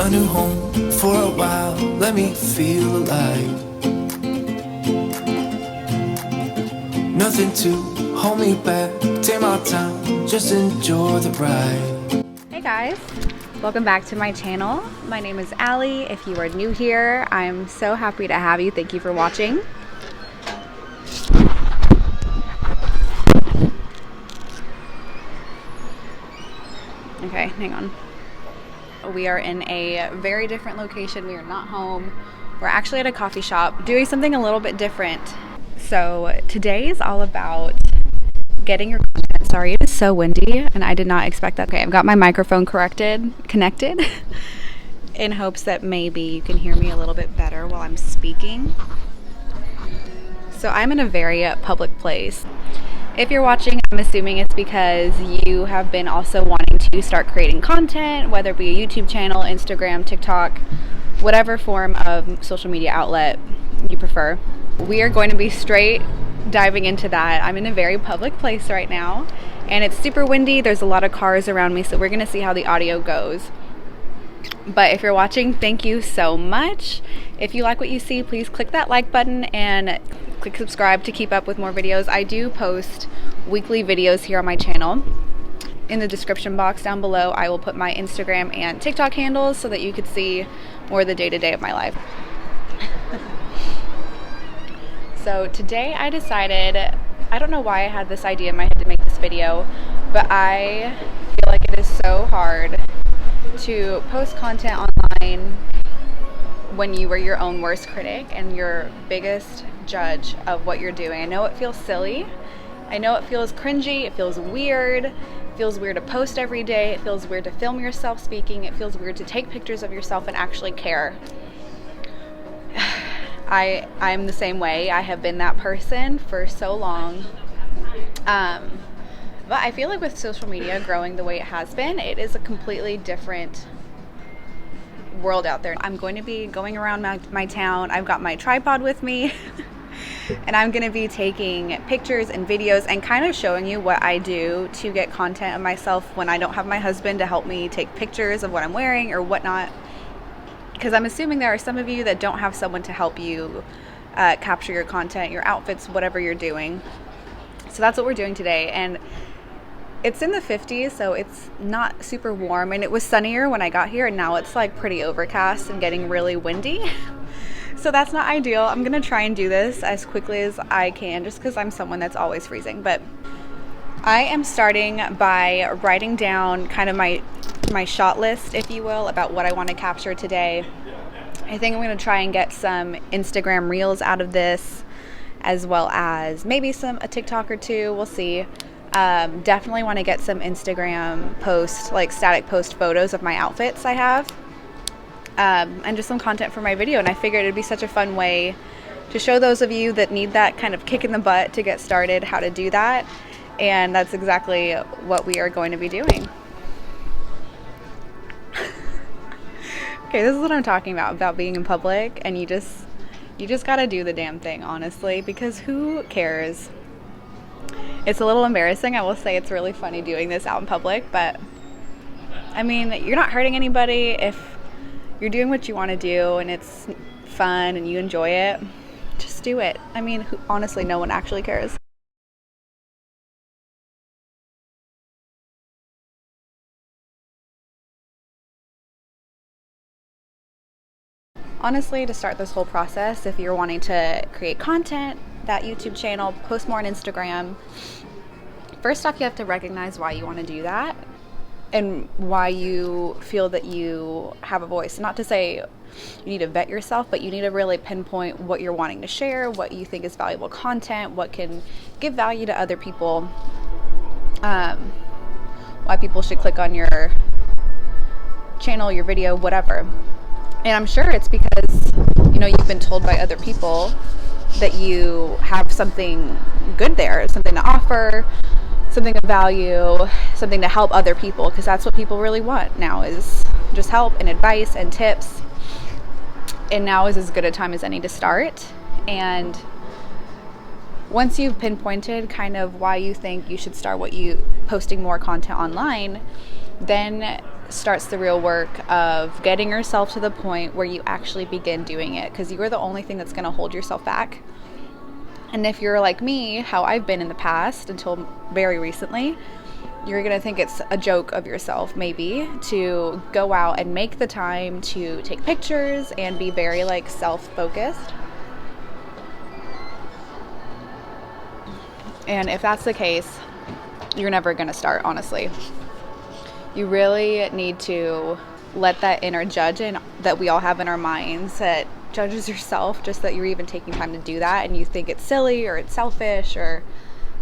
a new home for a while, let me feel alive. Nothing to hold me back, take my time, just enjoy the ride. Hey guys, welcome back to my channel. My name is Allie. If you are new here, I'm so happy to have you. Thank you for watching. Okay, hang on. We are in a very different location. We are not home. We're actually at a coffee shop doing something a little bit different. So today is all about getting your content. Sorry, it is so windy and I did not expect that. Okay, I've got my microphone connected in hopes that maybe you can hear me a little bit better while I'm speaking. So I'm in a very public place. If you're watching, I'm assuming it's because you have been also wanting to start creating content, whether it be a YouTube channel, Instagram, TikTok, whatever form of social media outlet you prefer. We are going to be straight diving into that. I'm in a very public place right now and it's super windy. There's a lot of cars around me, so we're going to see how the audio goes. But if you're watching, thank you so much. If you like what you see, please click that like button and click subscribe to keep up with more videos. I do post weekly videos here on my channel. In the description box down below, I will put my Instagram and TikTok handles so that you could see more of the day-to-day of my life. So today I decided, I don't know why I had this idea in my head to make this video, but I feel like it is so hard to post content online when you are your own worst critic and your biggest judge of what you're doing. I know it feels silly. I know it feels cringy. It feels weird. It feels weird to post every day. It feels weird to film yourself speaking. It feels weird to take pictures of yourself and actually care. I'm the same way. I have been that person for so long. But I feel like with social media growing the way it has been, it is a completely different world out there. I'm going to be going around my town. I've got my tripod with me and I'm going to be taking pictures and videos and kind of showing you what I do to get content of myself when I don't have my husband to help me take pictures of what I'm wearing or whatnot. Because I'm assuming there are some of you that don't have someone to help you capture your content, your outfits, whatever you're doing. So that's what we're doing today. And it's in the 50s, so it's not super warm. And it was sunnier when I got here, and now it's like pretty overcast and getting really windy. So that's not ideal. I'm going to try and do this as quickly as I can just because I'm someone that's always freezing. But I am starting by writing down kind of my shot list, if you will, about what I want to capture today. I think I'm going to try and get some Instagram reels out of this, as well as maybe a TikTok or two. We'll see. Definitely want to get some Instagram post, like static post photos of my outfits I have, and just some content for my video. And I figured it'd be such a fun way to show those of you that need that kind of kick in the butt to get started how to do that. And that's exactly what we are going to be doing. Okay, this is what I'm talking about being in public, and you just gotta do the damn thing, honestly, because who cares? It's a little embarrassing. I will say it's really funny doing this out in public, but I mean, you're not hurting anybody if you're doing what you want to do and it's fun and you enjoy it. Just do it. I mean, honestly, no one actually cares. Honestly, to start this whole process, if you're wanting to create content, that YouTube channel, post more on Instagram, first off, you have to recognize why you want to do that and why you feel that you have a voice. Not to say you need to vet yourself, but you need to really pinpoint what you're wanting to share, what you think is valuable content, what can give value to other people, why people should click on your channel, your video, whatever. And I'm sure it's because, you know, you've been told by other people that you have something good there, something to offer, something of value, something to help other people, because that's what people really want now, is just help and advice and tips. And now is as good a time as any to start. And once you've pinpointed kind of why you think you should start posting more content online, then starts the real work of getting yourself to the point where you actually begin doing it, because you are the only thing that's going to hold yourself back. And if you're like me, how I've been in the past until very recently, you're going to think it's a joke of yourself, maybe, to go out and make the time to take pictures and be very like self-focused. And if that's the case, you're never going to start, honestly. You really need to let that inner judge in that we all have in our minds that judges yourself, just that you're even taking time to do that, and you think it's silly or it's selfish or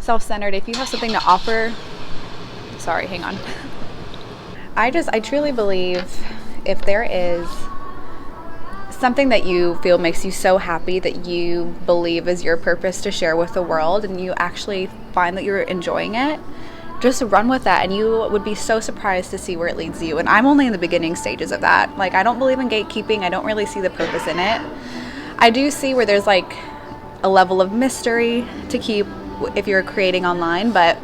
self-centered. If you have something to offer, sorry, hang on. I truly believe if there is something that you feel makes you so happy that you believe is your purpose to share with the world, and you actually find that you're enjoying it, just run with that, and you would be so surprised to see where it leads you. And I'm only in the beginning stages of that. Like, I don't believe in gatekeeping. I don't really see the purpose in it. I do see where there's like a level of mystery to keep if you're creating online, but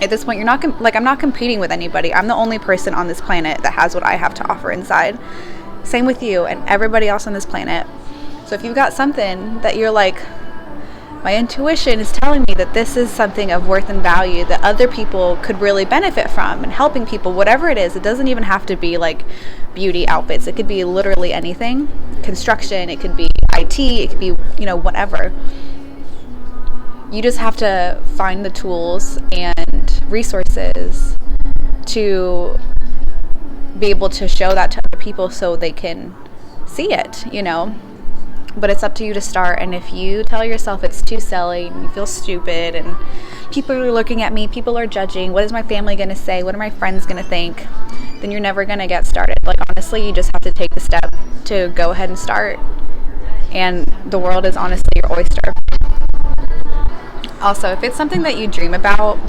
at this point, you're not I'm not competing with anybody. I'm the only person on this planet that has what I have to offer inside. Same with you and everybody else on this planet. So if you've got something that you're like, my intuition is telling me that this is something of worth and value that other people could really benefit from, and helping people, whatever it is, it doesn't even have to be like beauty outfits. It could be literally anything. Construction, it could be IT, it could be, whatever. You just have to find the tools and resources to be able to show that to other people so they can see it, But it's up to you to start. And if you tell yourself it's too silly and you feel stupid and people are looking at me, people are judging, what is my family going to say, what are my friends going to think, then you're never going to get started. Like, honestly, you just have to take the step to go ahead and start. And the world is honestly your oyster. Also, if it's something that you dream about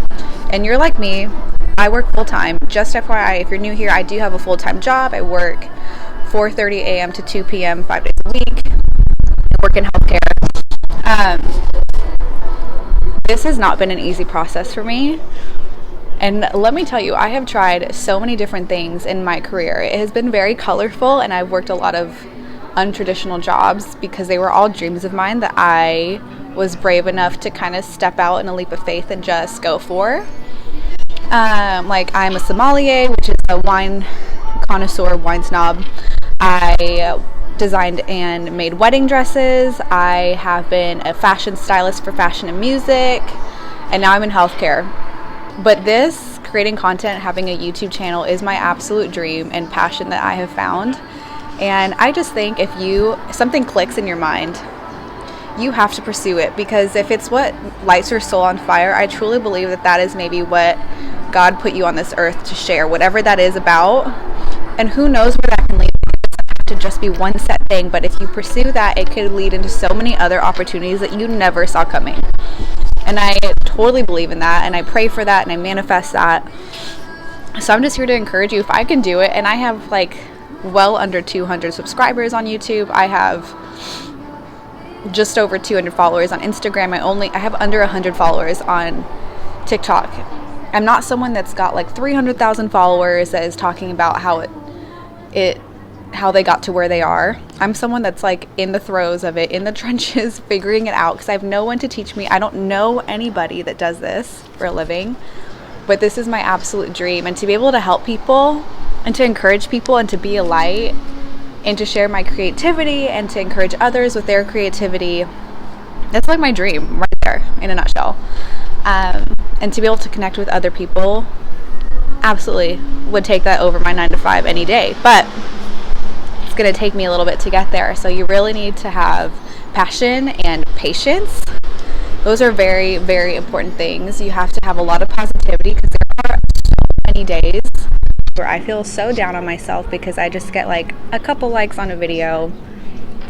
and you're like me, I work full-time. Just FYI, if you're new here, I do have a full-time job. I work 4:30 a.m. to 2 p.m. 5 days a week. I work in healthcare. This has not been an easy process for me. And let me tell you, I have tried so many different things in my career. It has been very colorful, and I've worked a lot of untraditional jobs because they were all dreams of mine that I was brave enough to kind of step out in a leap of faith and just go for. Like, I'm a sommelier, which is a wine connoisseur, wine snob. I designed and made wedding dresses. I have been a fashion stylist for fashion and music, and now I'm in healthcare. But this, creating content, having a YouTube channel, is my absolute dream and passion that I have found. And I just think if something clicks in your mind, you have to pursue it, because if it's what lights your soul on fire, I truly believe that is maybe what God put you on this earth to share, whatever that is about. And who knows where that can lead. It doesn't have to just be one set thing, but if you pursue that, it could lead into so many other opportunities that you never saw coming. And I totally believe in that, and I pray for that, and I manifest that. So I'm just here to encourage you. If I can do it, and I have like well under 200 subscribers on YouTube. I have just over 200 followers on Instagram. I have under 100 followers on TikTok. I'm not someone that's got like 300,000 followers that is talking about how they got to where they are. I'm someone that's like in the throes of it, in the trenches, figuring it out, because I have no one to teach me. I don't know anybody that does this for a living, but this is my absolute dream. And to be able to help people and to encourage people and to be a light and to share my creativity and to encourage others with their creativity, that's like my dream right there in a nutshell. And to be able to connect with other people, absolutely would take that over my 9 to 5 any day. But it's going to take me a little bit to get there. So you really need to have passion and patience. Those are very, very important things. You have to have a lot of positivity, because there are so many days where I feel so down on myself because I just get like a couple likes on a video,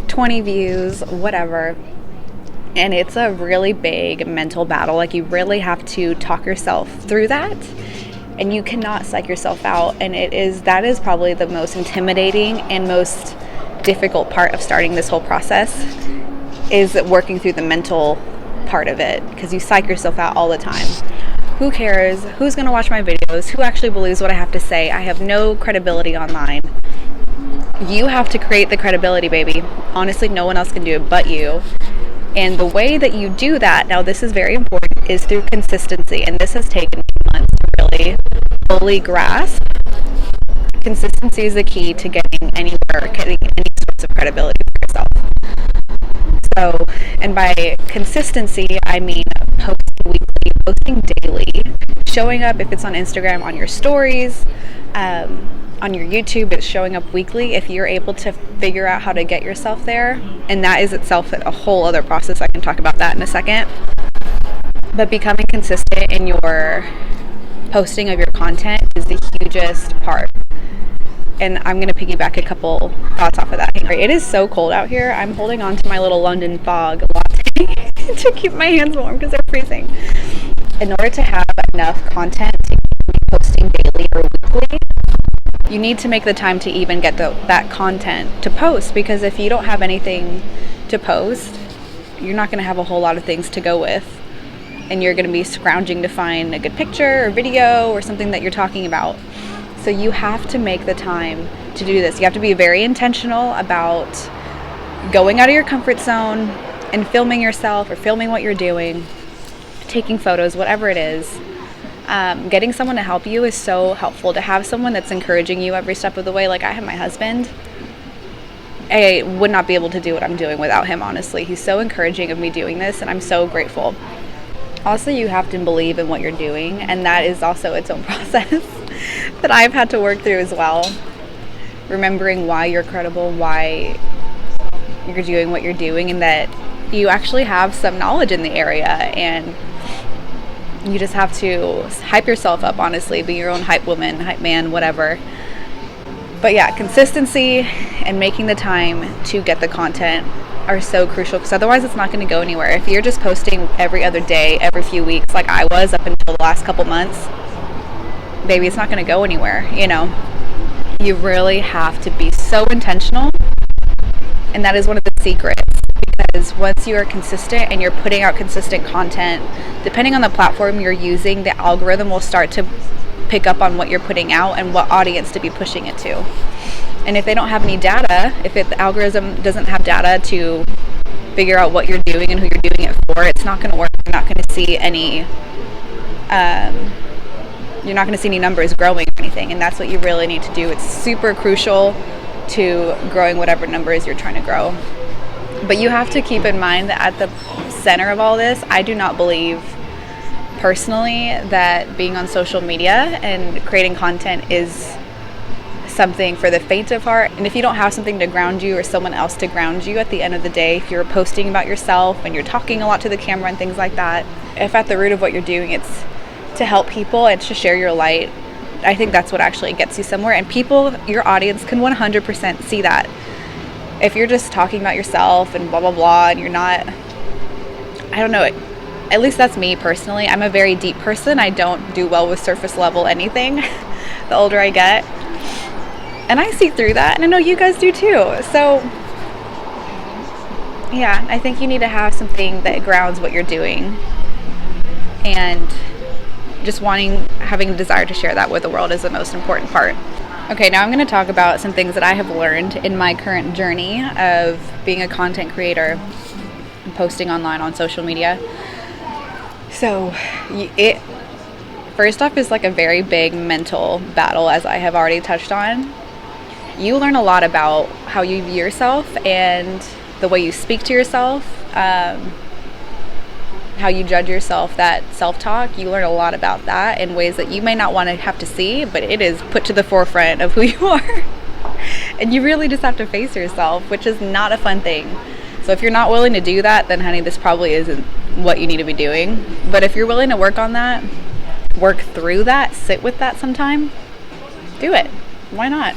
20 views, whatever. And it's a really big mental battle. Like, you really have to talk yourself through that, and you cannot psych yourself out. And that is probably the most intimidating and most difficult part of starting this whole process, is working through the mental part of it, because you psych yourself out all the time. Who cares? Who's going to watch my videos? Who actually believes what I have to say? I have no credibility online. You have to create the credibility, baby. Honestly, no one else can do it but you. And the way that you do that, now this is very important, is through consistency. And this has taken me months to really fully grasp. Consistency is the key to getting anywhere, getting any sorts of credibility for yourself. So, and by consistency, I mean posting weekly, posting daily, showing up if it's on Instagram, on your stories, on your YouTube, it's showing up weekly. If you're able to figure out how to get yourself there, and that is itself a whole other process. I can talk about that in a second. But becoming consistent in your posting of your content is the hugest part. And I'm going to piggyback a couple thoughts off of that. It is so cold out here. I'm holding on to my little London fog latte to keep my hands warm because they're freezing. In order to have enough content to be posting daily or weekly, you need to make the time to even get that content to post, because if you don't have anything to post, you're not going to have a whole lot of things to go with, and you're going to be scrounging to find a good picture or video or something that you're talking about. So you have to make the time to do this. You have to be very intentional about going out of your comfort zone and filming yourself or filming what you're doing, taking photos, whatever it is. Getting someone to help you is so helpful. To have someone that's encouraging you every step of the way. Like I have my husband. I would not be able to do what I'm doing without him, honestly. He's so encouraging of me doing this, and I'm so grateful. Also, you have to believe in what you're doing, and that is also its own process that I've had to work through as well. Remembering why you're credible, why you're doing what you're doing, and that you actually have some knowledge in the area, and you just have to hype yourself up, honestly. Be your own hype woman, hype man, whatever. But yeah, consistency and making the time to get the content are so crucial, because otherwise it's not going to go anywhere. If you're just posting every other day, every few weeks, like I was up until the last couple months, baby, it's not going to go anywhere, you know. You really have to be so intentional, and that is one of the secrets, because once you are consistent and you're putting out consistent content, depending on the platform you're using, the algorithm will start to pick up on what you're putting out and what audience to be pushing it to. And if they don't have any data, the algorithm doesn't have data to figure out what you're doing and who you're doing it for, it's not going to work. You're not going to see any numbers growing or anything, and that's what you really need to do. It's super crucial to growing whatever numbers you're trying to grow. But you have to keep in mind that at the center of all this, I do not believe personally that being on social media and creating content is something for the faint of heart. And if you don't have something to ground you or someone else to ground you at the end of the day, if you're posting about yourself and you're talking a lot to the camera and things like that, if at the root of what you're doing it's to help people and to share your light, I think that's what actually gets you somewhere. And people, your audience, can 100% see that. If you're just talking about yourself and blah blah blah and you're not, I don't know, at least that's me personally. I'm a very deep person. I don't do well with surface level anything the older I get. And I see through that, and I know you guys do too. So yeah, I think you need to have something that grounds what you're doing, and just having a desire to share that with the world is the most important part. Okay, now I'm going to talk about some things that I have learned in my current journey of being a content creator and posting online on social media. So it first off is like a very big mental battle, as I have already touched on. You learn a lot about how you view yourself and the way you speak to yourself, how you judge yourself, that self-talk. You learn a lot about that in ways that you may not want to have to see, but it is put to the forefront of who you are. And you really just have to face yourself, which is not a fun thing. So if you're not willing to do that, then honey, this probably isn't what you need to be doing. But if you're willing to work on that, work through that, sit with that sometime, do it. Why not?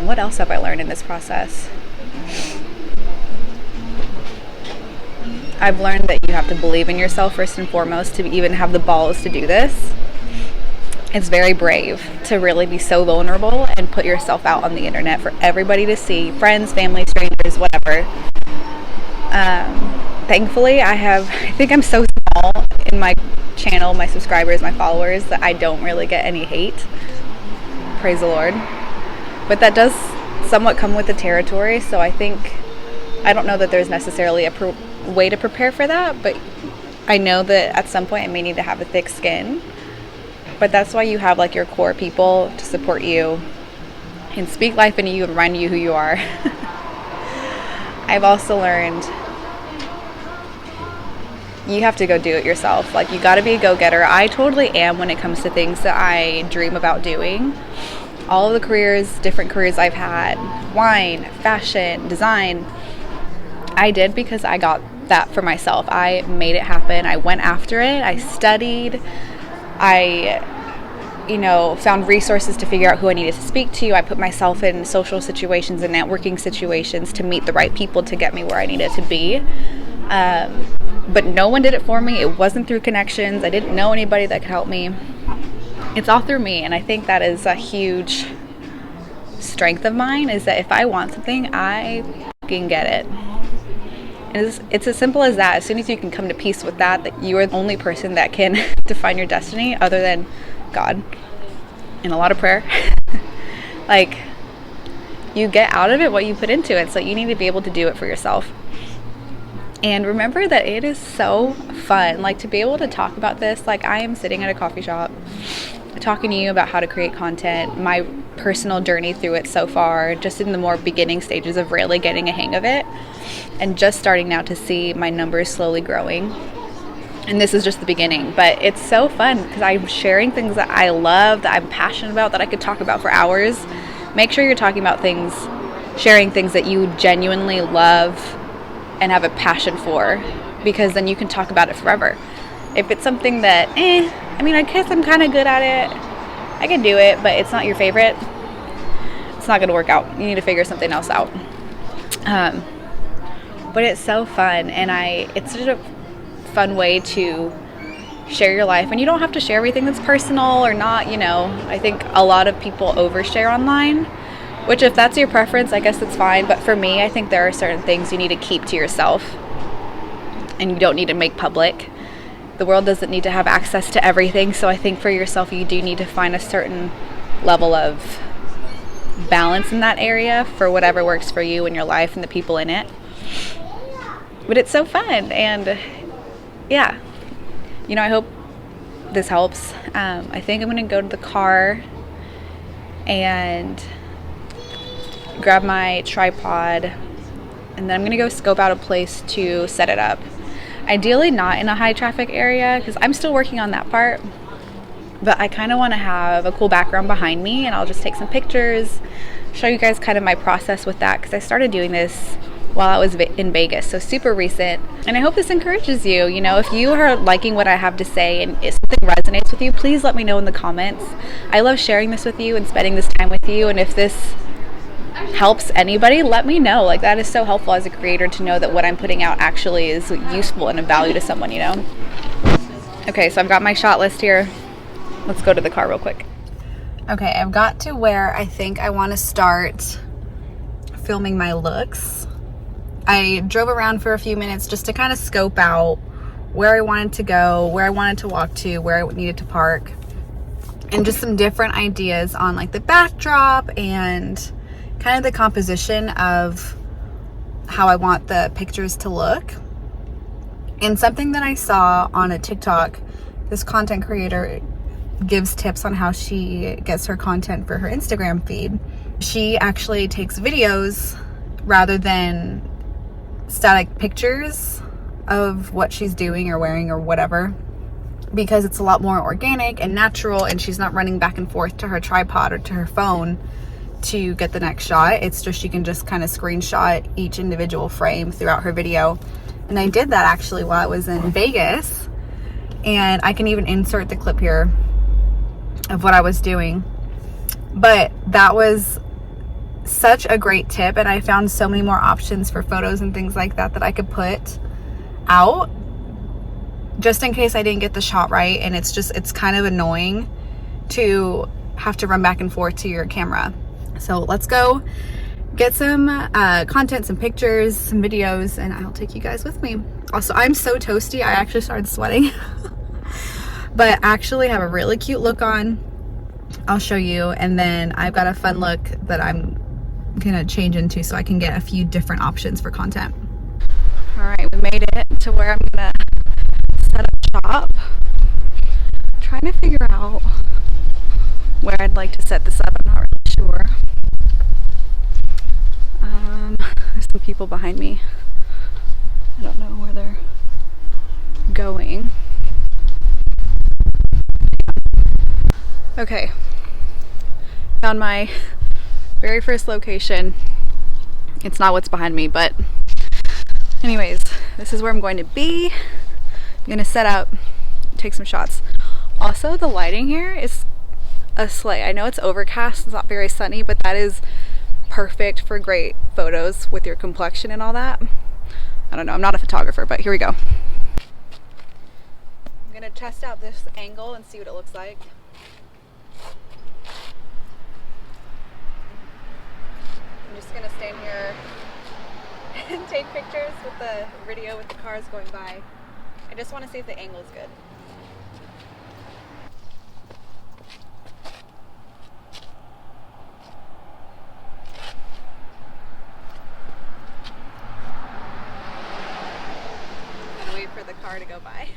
What else have I learned in this process? I've learned that you have to believe in yourself first and foremost to even have the balls to do this. It's very brave to really be so vulnerable and put yourself out on the internet for everybody to see, friends, family, strangers, whatever. Thankfully, I think I'm so small in my channel, my subscribers, my followers, that I don't really get any hate. Praise the Lord. But that does somewhat come with the territory, so I don't know that there's necessarily a way to prepare for that, but I know that at some point I may need to have a thick skin. But that's why you have like your core people to support you and speak life into you and remind you who you are. I've also learned you have to go do it yourself. Like, you got to be a go-getter. I totally am when it comes to things that I dream about doing. All of the different careers I've had, wine, fashion, design, I did because I got that for myself. I made it happen. I went after it. I studied. I found resources to figure out who I needed to speak to. I put myself in social situations and networking situations to meet the right people to get me where I needed to be. But no one did it for me. It wasn't through connections. I didn't know anybody that could help me. It's all through me. And I think that is a huge strength of mine, is that if I want something, I can get it. It's as simple as that. As soon as you can come to peace with that you are the only person that can define your destiny other than God and a lot of prayer. Like, you get out of it what you put into it. So you need to be able to do it for yourself. And remember that it is so fun, like, to be able to talk about this. Like, I am sitting at a coffee shop talking to you about how to create content, my personal journey through it so far, just in the more beginning stages of really getting a hang of it, and just starting now to see my numbers slowly growing. And this is just the beginning, but it's so fun because I'm sharing things that I love, that I'm passionate about, that I could talk about for hours. Make sure you're talking about things, sharing things that you genuinely love and have a passion for, because then you can talk about it forever. If it's something that, I guess I'm kind of good at it, I can do it, but it's not your favorite, it's not going to work out. You need to figure something else out. But it's so fun, and it's such a fun way to share your life. And you don't have to share everything that's personal or not, I think a lot of people overshare online, which, if that's your preference, I guess it's fine. But for me, I think there are certain things you need to keep to yourself and you don't need to make public. The world doesn't need to have access to everything. So I think for yourself, you do need to find a certain level of balance in that area for whatever works for you and your life and the people in it. But it's so fun. And yeah, I hope this helps. I think I'm going to go to the car and grab my tripod, and then I'm gonna go scope out a place to set it up. Ideally not in a high traffic area, because I'm still working on that part, but I kind of want to have a cool background behind me, and I'll just take some pictures, show you guys kind of my process with that, because I started doing this while I was in Vegas, so super recent. And I hope this encourages you. If you are liking what I have to say and if something resonates with you, please let me know in the comments. I love sharing this with you and spending this time with you, and if this helps anybody, let me know. Like, that is so helpful as a creator to know that what I'm putting out actually is useful and of value to someone, Okay, so I've got my shot list here. Let's go to the car real quick. Okay, I've got to where I think I want to start filming my looks. I drove around for a few minutes just to kind of scope out where I wanted to go, where I wanted to walk to, where I needed to park, and just some different ideas on like the backdrop and kind of the composition of how I want the pictures to look. And something that I saw on a TikTok, this content creator gives tips on how she gets her content for her Instagram feed. She actually takes videos rather than static pictures of what she's doing or wearing or whatever, because it's a lot more organic and natural, and she's not running back and forth to her tripod or to her phone to get the next shot. It's just, she can just kind of screenshot each individual frame throughout her video. And I did that actually while I was in Vegas, and I can even insert the clip here of what I was doing. But that was such a great tip, and I found so many more options for photos and things like that I could put out just in case I didn't get the shot right. And it's kind of annoying to have to run back and forth to your camera. So let's go get some content, some pictures, some videos, and I'll take you guys with me. Also, I'm so toasty, I actually started sweating. But actually have a really cute look on. I'll show you, and then I've got a fun look that I'm gonna change into so I can get a few different options for content. All right, we made it to where I'm gonna set up shop. I'm trying to figure out where I'd like to set this up. I'm not really sure. There's some people behind me. I don't know where they're going. Okay, found my very first location. It's not what's behind me, but anyways, this is where I'm going to be. I'm gonna set up, take some shots. Also, the lighting here is a slay. I know it's overcast, it's not very sunny, but that is perfect for great photos with your complexion and all that. I don't know, I'm not a photographer, but here we go. I'm gonna test out this angle and see what it looks like. I'm just gonna stand here and take pictures with the video with the cars going by. I just want to see if the angle is good. I'm gonna wait for the car to go by.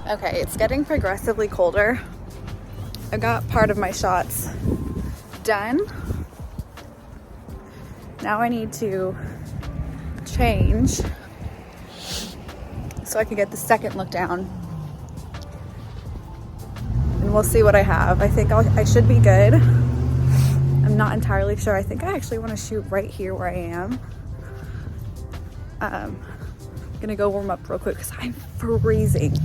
Okay, it's getting progressively colder. I got part of my shots done. Now I need to change so I can get the second look down. And we'll see what I have. I think I should be good. I'm not entirely sure. I think I actually want to shoot right here where I am. I'm gonna go warm up real quick because I'm freezing.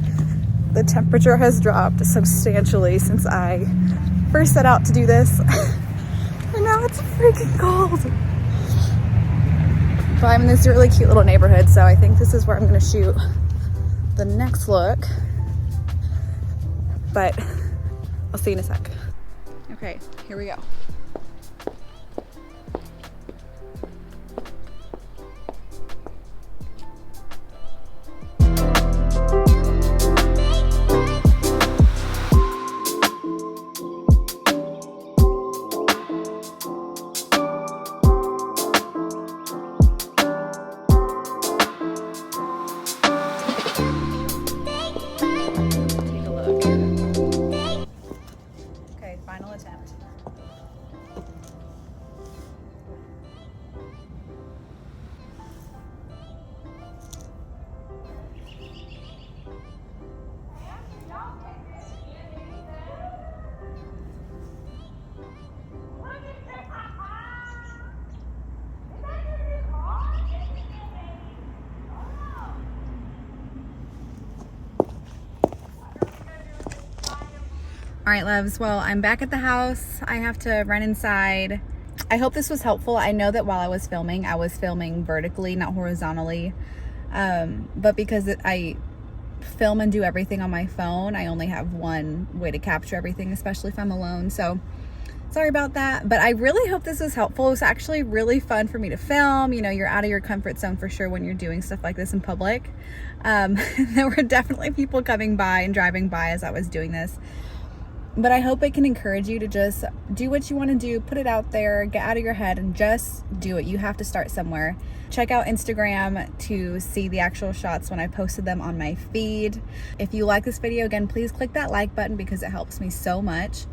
The temperature has dropped substantially since I first set out to do this. And now it's freaking cold. But I'm in this really cute little neighborhood, so I think this is where I'm gonna shoot the next look. But I'll see you in a sec. Okay, here we go. Final attempt. All right, loves, well, I'm back at the house. I have to run inside. I hope this was helpful. I know that while I was filming vertically, not horizontally. But because I film and do everything on my phone, I only have one way to capture everything, especially if I'm alone. So sorry about that, but I really hope this was helpful. It was actually really fun for me to film. You know, you're out of your comfort zone for sure when you're doing stuff like this in public. There were definitely people coming by and driving by as I was doing this. But I hope it can encourage you to just do what you want to do, put it out there, get out of your head and just do it. You have to start somewhere. Check out Instagram to see the actual shots when I posted them on my feed. If you like this video, again, please click that like button because it helps me so much.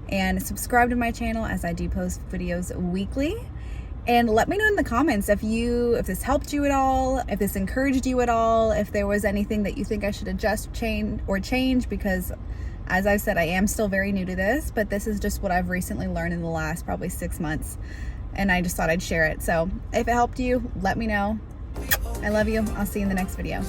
And subscribe to my channel as I do post videos weekly. And let me know in the comments if this helped you at all, if this encouraged you at all, if there was anything that you think I should adjust, change, because as I've said, I am still very new to this, but this is just what I've recently learned in the last probably 6 months. and I just thought I'd share it. So if it helped you, let me know. I love you. I'll see you in the next video.